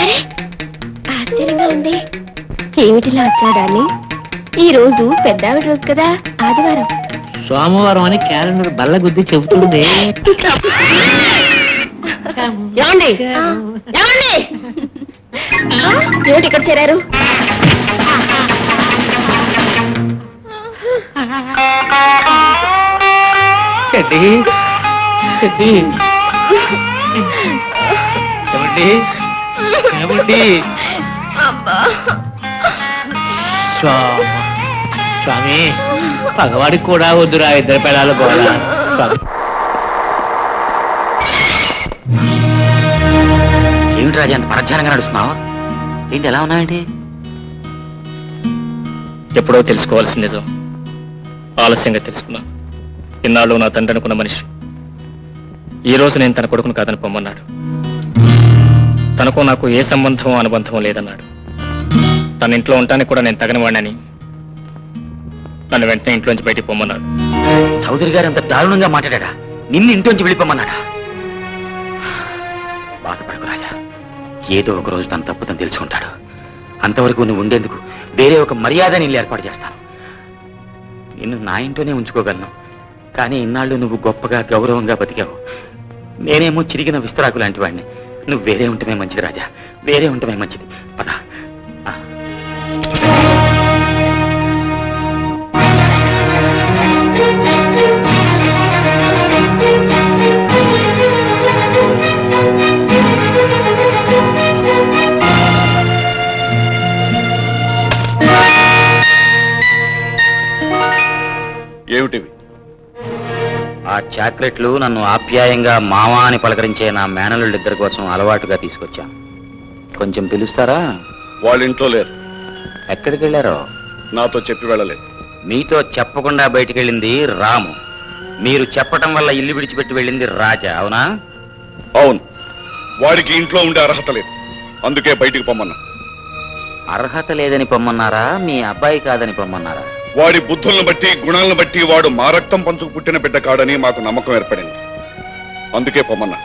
అరే ఆశ్చర్యంగా ఉంది. ఏమిటిలా వచ్చాడాన్ని? ఈ రోజు పెద్దావిడ రోజు కదా, ఆదివారం. సోమవారం అని క్యాలెండర్ బల్ల గుద్ది చెబుతుంది. ఏమండి ఏమండి, ఏమిటి ఇక్కడ చేరారు? చెడ్డి చెడ్డి ఏమండి ఏమండి? స్వామి, పగవాడికి కూడా వద్దురా ఇద్దరు పిల్లలు కూడా. ఏమిటి రాజా అంత పరధ్యానంగా నడుస్తున్నావు? ఏంటి ఎలా ఉన్నావేంటి? ఎప్పుడో తెలుసుకోవాల్సిన నిజం ఆలస్యంగా తెలుసుకున్నా. ఇన్నాళ్ళు నా తండ్రి అనుకున్న మనిషి ఈ రోజు నేను తన కొడుకును కాదని పొమ్మన్నాడు. తనకు నాకు ఏ సంబంధం అనుబంధం లేదన్నాడు. తన ఇంట్లో ఉండటానికి కూడా నేను తగని వాడినని నన్ను వెంటనే ఇంట్లోంచి బయటికి పొమ్మన్నాడు. చౌదరి గారు అంత దారుణంగా మాట్లాడా? నిన్ను ఇంట్లోంచి వెళ్ళిపోమన్నాడా? బాధపడకు రాజా, ఏదో ఒక రోజు తన తప్పు తను తెలుసుకుంటాడు. అంతవరకు నువ్వు ఉండేందుకు వేరే ఒక మర్యాద నేను ఏర్పాటు చేస్తాను. నిన్ను నా ఇంట్లోనే ఉంచుకోగలను, కానీ ఇన్నాళ్ళు నువ్వు గొప్పగా గౌరవంగా బతికావు. నేనేమో చిరిగిన విస్తరాకు లాంటి వాడిని. నువ్వు వేరే ఉంటమే మంచిది రాజా, వేరే ఉంటమే మంచిది. పద. ఏమిటివి? ఆ చాక్లెట్లు నన్ను ఆప్యాయంగా మావా అని పలకరించే నా మేనల్లుడిద్దరి కోసం అలవాటుగా తీసుకొచ్చాను. కొంచెం పిలుస్తారా? వాళ్ళ ఇంట్లో లేరు. ఎక్కడికి వెళ్ళారో? నాతో చెప్పి వెళ్ళలేదు. మీతో చెప్పకుండా బయటికి వెళ్ళింది రాము. మీరు చెప్పటం వల్ల ఇల్లు విడిచిపెట్టి వెళ్ళింది రాజా, అవునా? అవును. వాడికి ఇంట్లో ఉండే అర్హత లేదు, అందుకే బయటికి పొమ్మన్నా. అర్హత లేదని పొమ్మన్నారా? మీ అబ్బాయి కాదని పొమ్మన్నారా? వాడి బుద్ధులను బట్టి గుణాలను బట్టి వాడు మా రక్తం పంచుకు పుట్టిన బిడ్డ కాడని మాకు నమ్మకం ఏర్పడింది, అందుకే పొమ్మన్నా.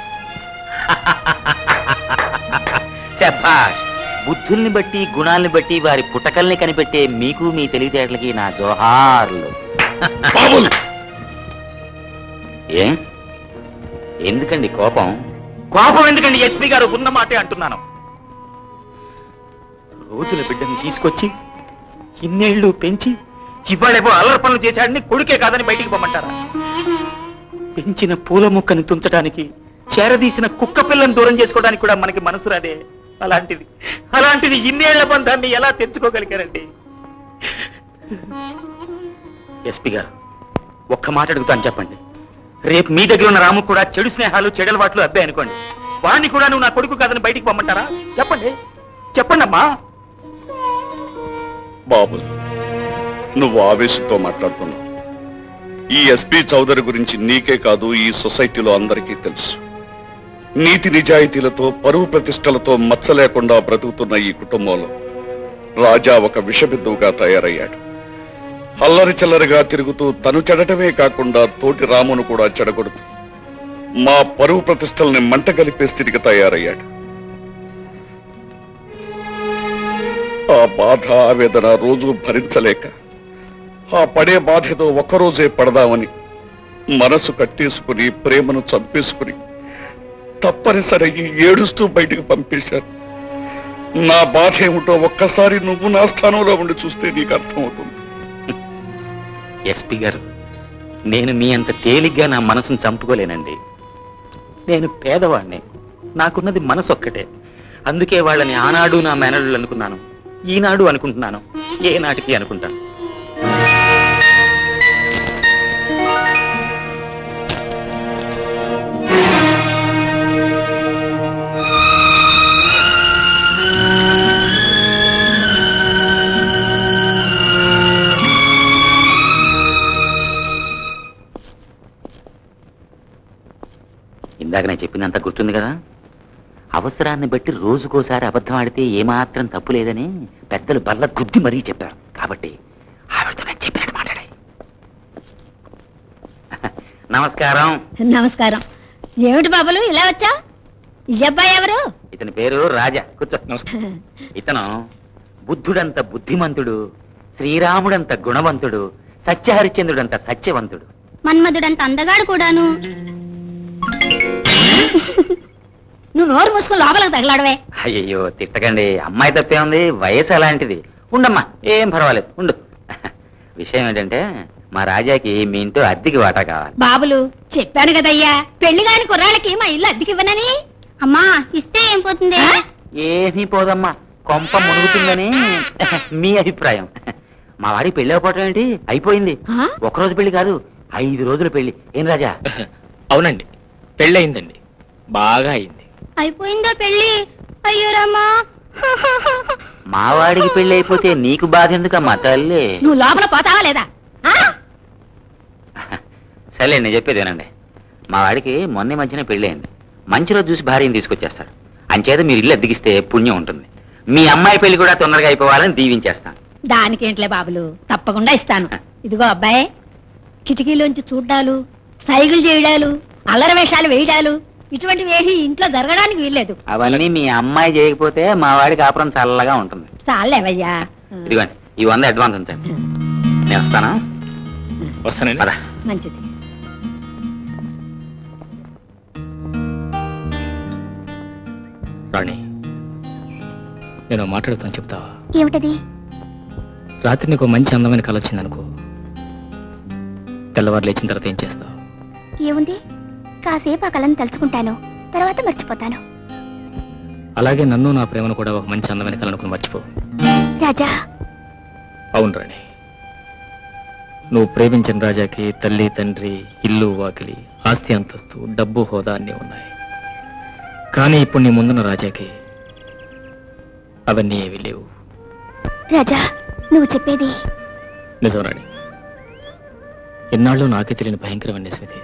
శభాష్. బుద్ధుల్ని బట్టి గుణాల్ని బట్టి వారి పుటకల్ని కనిపెట్టే మీకు మీ తెలివితేటలకి నా జోహార్లు. ఏ ఎందుకండి కోపం? కోపం ఎందుకండి? ఎస్పీ గారు ఉన్న మాటే అంటున్నాను. రోజుల బిడ్డని తీసుకొచ్చి ఇన్నేళ్లు పెంచి ఇవాళేమో అల్లరి పనులు చేశాడని కొడుకే కాదని బయటికి పొమ్మంటారా? పెంచిన పూల మొక్కని తుంచడానికి, చేరదీసిన కుక్క పిల్లని దూరం చేసుకోవడానికి కూడా మనకి మనసు రాదే. అలాంటిది ఇన్నేళ్ల బంధాన్ని ఎలా తెచ్చుకోగలిగారండి? ఎస్పీ గారు, ఒక్క మాట అడుగుతాను, చెప్పండి. రేపు మీ దగ్గర ఉన్న రాము కూడా చెడు స్నేహాలు చెడలవాట్లు అబ్బాయి అనుకోండి, వాణ్ణి కూడా నువ్వు నా కొడుకు కాదని బయటికి పొమ్మంటారా? చెప్పండి అమ్మా. బాబు, నువ్వు ఆవేశంతో మాట్లాడుతున్నావు. ఈ ఎస్పీ చౌదరి గురించి నీకే కాదు, ఈ సొసైటీలో అందరికీ తెలుసు. నీతి నిజాయితీలతో పరువు ప్రతిష్టలతో మచ్చ లేకుండా బ్రతుకుతున్న ఈ కుటుంబంలో రాజా ఒక విషబిందువుగా తయారయ్యాడు. అల్లరి చిల్లరిగా తిరుగుతూ తను చెడటమే కాకుండా తోటి రామును కూడా చెడగొడుతూ మా పరువు ప్రతిష్టల్ని మంట కలిపే స్థితికి తయారయ్యాడు. ఆ బాధ ఆవేదన రోజు భరించలేక ఆ పడే బాధతో ఒక్కరోజే పడదామని మనసు కట్టేసుకుని ప్రేమను చంపేసుకుని తప్పనిసరి ఏడుస్తూ బయటికి పంపేశారు. నా బాధ ఏమిటో ఒక్కసారి నువ్వు నా స్థానంలో ఉండి చూస్తే నీకు అర్థమవుతుంది. ఎస్పీ గారు, నేను మీ అంత తేలిగ్గా నా మనసును చంపుకోలేనండి. నేను పేదవాణ్ణి, నాకున్నది మనసు ఒక్కటే. అందుకే వాళ్ళని ఆనాడు నా మేనల్లులు అనుకున్నాను, ఈనాడు అనుకుంటున్నాను, ఏ నాటికి అనుకుంటాను. ఇందాక నేను చెప్పిందంతా గుర్తుంది కదా? అవసరాన్ని బట్టి రోజుకోసారి అబద్ధం ఆడితే ఏమాత్రం తప్పు లేదని పెద్దలు బల్ల గుద్ది మరీ చెప్పారు. కాబట్టి ఆవిడతో నేను చెప్పినట్టు మాట్లాడాయి. నమస్కారం. నమస్కారం. ఏమిటి బాబులు ఇలా వచ్చా? ఈ అబ్బాయి ఎవరు? ఇతని పేరు రాజా. కూర్చో. నమస్కారం. ఇతను బుద్ధుడంత బుద్ధిమంతుడు, శ్రీరాముడంత గుణవంతుడు, సత్యహరిశ్చంద్రుడంత సత్యవంతుడు. మన్మధుడంత అందగాడు కూడాను. నువ్వు నోరు మూసుకుని లోపలికి తగలాడవే. అయ్యయ్యో తిట్టకండి, అమ్మాయి తప్పే ఉంది, వయసు అలాంటిది. ఉండమ్మా, ఏం పర్వాలేదు, ఉండు. విషయం ఏంటంటే మా రాజాకి మీ ఇంటూ అద్దెకి వాటా కావాలి. బాబులు చెప్పాను కదయ్యా, పెళ్లి కాని కుర్రాళ్ళకి మా ఇల్లు అద్దెకివ్వనని. అమ్మా ఇస్తే ఏం పోతుంది? ఏమీ పోదమ్మా, కొంప మునుగుతుందని మీ అభిప్రాయం. మా వాడికి పెళ్లి అయిపోవటం ఏంటి, అయిపోయింది. ఆ? ఒకరోజు పెళ్లి కాదు, 5 రోజుల పెళ్లి. ఏం రాజా? అవునండి, పెళ్ళయిందండి, బాగా అయింది. అయిపోయిందా పెళ్లి? అయ్యో రామా. మా వాడికి పెళ్లి అయిపోతే నీకు బాధ ఎందుకమ్మా తల్లి? నువ్వు లోపల పోతావా లేదా? ఆ? సరే నేను చెప్పేది వినండి. మా వాడికి మొన్న మధ్యన పెళ్లి అయింది. మంచి రోజు చూసి భార్యని తీసుకొచ్చేస్తాడు. అంచేత మీరు ఇల్లు అద్దెకిస్తే పుణ్యం ఉంటుంది. మీ అమ్మాయి పెళ్లి కూడా తొందరగా అయిపోవాలని దీవించేస్తాను. దానికేంట్లే బాబులు, తప్పకుండా ఇస్తాను. ఇదిగో అబ్బాయి, కిటికీలోంచి చూడ్డాలు, సైకిల్ చేయడాలు, అల్లరి వేషాలు వేయడాలు ఇటువంటివి ఏవి ఇంట్లో జరగడానికి వీల్లేదు. అవన్నీ మీ అమ్మాయి చేయకపోతే మా వాడి కాపురం చల్లగా ఉంటుంది. చాలేవయ్యా. ఇదిగోండి, ఈ 100 అడ్వాన్స్ ఉంచండి. నేను వస్తానా? వస్తానండి. పద. మంచిది. రాణి, నేను మాట్లాడుతాను, చెప్తావా? ఏమిటది? రాత్రి నీకు మంచి అందమైన కళ వచ్చిందనుకో, తెల్లవారు లేచిన తర్వాత ఏం చేస్తావు? ఏముంది, కాసేపు ఆ కళను తలుచుకుంటాను, తర్వాత మర్చిపోతాను. అలాగే నన్ను నా ప్రేమను కూడా ఒక మంచి అందమైన కళ అనుకుని మర్చిపో. రాజా. అవును రాణి, నువ్వు ప్రేమించిన రాజాకి తల్లి, తండ్రి, ఇల్లు, వాకిలి, ఆస్తి, అంతస్తు, డబ్బు, హోదా అన్నీ ఉన్నాయి. కానీ ఇప్పుడు నీ ముందున్న రాజాకి అవన్నీ ఏవి లేవు. రాజా, నువ్వు చెప్పేది నిజం రాణి. ఎన్నాళ్ళు నాకే తెలియని భయంకరమైన నిజమిది.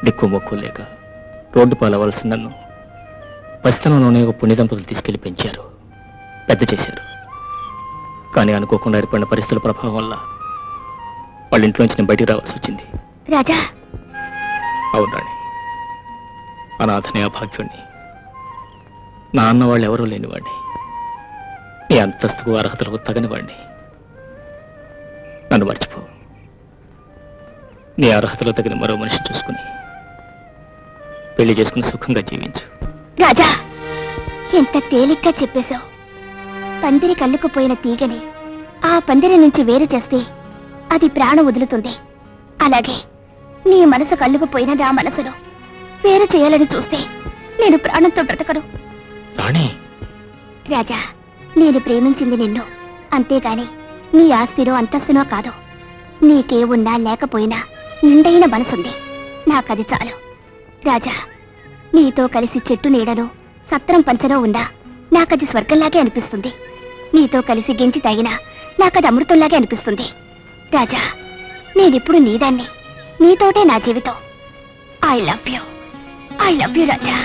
దిక్కు మొక్కు లేక రోడ్డు పాలవలసిన నన్ను పసితనంలోనే ఒక పుణ్య దంపతులు తీసుకెళ్లి పెంచారు, పెద్ద చేశారు. కానీ అనుకోకుండా ఏర్పడిన పరిస్థితుల ప్రభావం వల్ల వాళ్ళ ఇంట్లోంచి నేను బయటికి రావాల్సి వచ్చింది. రాజా. అవును రాణి, అనాథని, అభాగ్యుణ్ణి, నా అన్న వాళ్ళు ఎవరూ లేనివాడిని, నీ అంతస్తుకు అర్హతలకు తగని వాడిని. నన్ను మర్చిపో. నీ అర్హతలో తగిన మరో మనిషిని చూసుకుని పెళ్లి చేసుకుని సుఖంగా జీవించు. రాజా, ఎంత తేలిగ్గా చెప్పేశావు. పందిరి కళ్ళుకుపోయిన తీగని ఆ పందిరి నుంచి వేరు చేస్తే అది ప్రాణం వదులుతుంది. అలాగే నీ మనసు కళ్ళుకుపోయిన నా మనసును వేరు చేయాలని చూస్తే నేను ప్రాణంతో బ్రతకను. రాణి. రాజా, నేను ప్రేమించింది నిన్ను, అంతేగాని నీ ఆస్తినో అంతస్తునో కాదు. నీకే ఉన్నా లేకపోయినా నిండైన మనసుంది, నాకది చాలు. రాజా, నీతో కలిసి చెట్టు నీడను, సత్రం పంచనో ఉన్నా నాకది స్వర్గంలాగే అనిపిస్తుంది. నీతో కలిసి గెంచి తాగినా నాకది అమృతంలాగే అనిపిస్తుంది. రాజా, నేనెప్పుడు నీదాన్ని, నీతోటే నా జీవితం. I love you Raja.